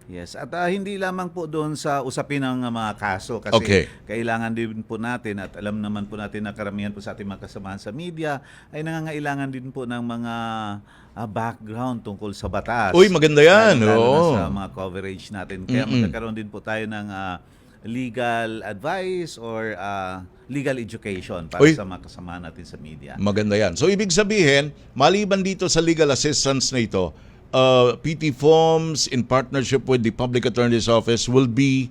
Yes, at hindi lamang po doon sa usapin ng mga kaso kasi Okay. kailangan din po natin at alam naman po natin na karamihan po sa ating mga kasamahan sa media ay nangangailangan din po ng mga background tungkol sa batas. Uy, maganda yan. Lalo na Oo. sa mga coverage natin. Kaya magkakaroon din po tayo ng legal advice or legal education para Uy. sa mga kasamahan natin sa media. Maganda yan. So, ibig sabihin, maliban dito sa legal assistance na ito, PT Forms in partnership with the Public Attorney's Office will be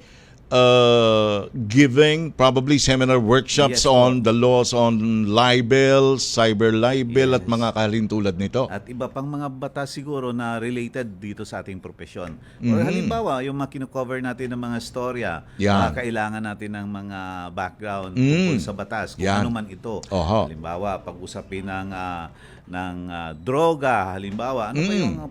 giving probably seminar workshops Yes, on the laws on libel, cyber libel at Yes. mga kalintulad nito. At iba pang mga batas siguro na related dito sa ating profesyon. Or halimbawa, yung mga kino-cover natin ng mga storya, Yan. kailangan natin ng mga background tungkol sa batas, kung Yan. ano man ito. Oho. Halimbawa, pag-usapin ng droga, halimbawa,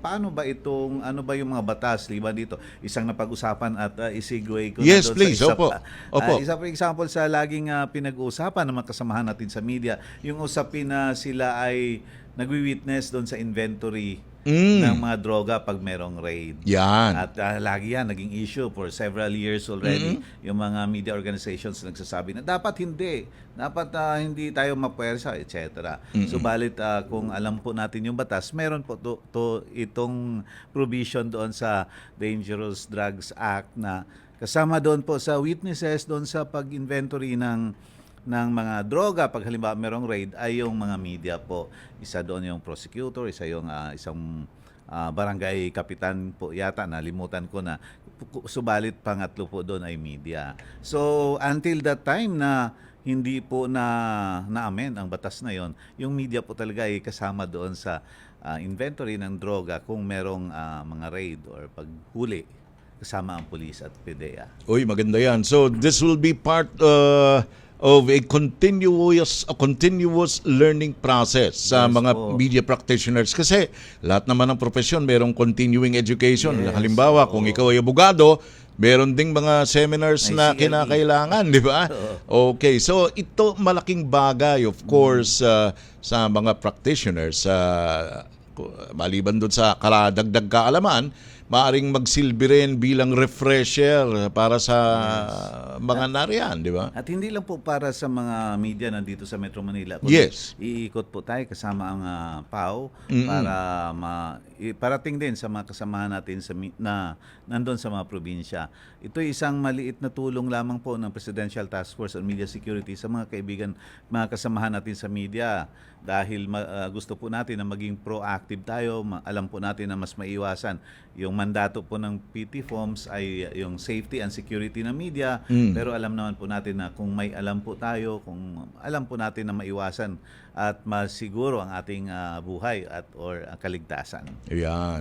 paano ba itong, ano ba yung mga batas, liban dito? Isang napag-usapan at isegue ko na Yes, doon please. sa isa Opo. pa. Opo. Isa for example sa laging pinag-uusapan ng mga kasamahan natin sa media, yung usapin na sila ay nagwi-witness doon sa inventory ng mga droga pag merong raid. Yan. At lagi yan naging issue for several years already. Yung mga media organizations nagsasabi na dapat hindi tayo mapuwersa, etc. Subalit kung alam po natin yung batas, meron po itong provision doon sa Dangerous Drugs Act na kasama doon po sa witnesses doon sa pag-inventory ng mga droga pag halimbawa merong raid ay yung mga media po. Isa doon yung prosecutor, isang barangay kapitan po yata, nalimutan ko na. Subalit pangatlo po doon ay media. So until that time na hindi po na-amend ang batas na yon, yung media po talaga ay kasama doon sa inventory ng droga kung merong mga raid or paghuli kasama ang pulis at PDEA. Uy, maganda yan. So, this will be part of a continuous learning process sa Yes mga po. media practitioners. Kasi lahat naman ng profesyon merong continuing education. Yes, Halimbawa, oo. kung ikaw ay abogado, meron ding mga seminars May na CLE. kinakailangan, di ba? Okay, so ito malaking bagay, of course, sa mga practitioners. Maliban doon sa karadagdag kaalaman, maaring magsilbi rin bilang refresher para sa mga nariyan, di ba? At hindi lang po para sa mga media nandito sa Metro Manila. Yes. Iikot po tayo kasama ang PAO para parating din sa mga kasamahan natin na nandun sa mga probinsya. Ito ay isang maliit na tulong lamang po ng Presidential Task Force on Media Security sa mga kaibigan, mga kasamahan natin sa media. Dahil gusto po natin na maging proactive tayo, alam po natin na mas maiwasan. Yung mandato po ng PT Forms ay yung safety and security ng media, pero alam naman po natin na kung may alam po tayo, kung alam po natin na maiwasan at masiguro ang ating buhay or kaligtasan. Yan.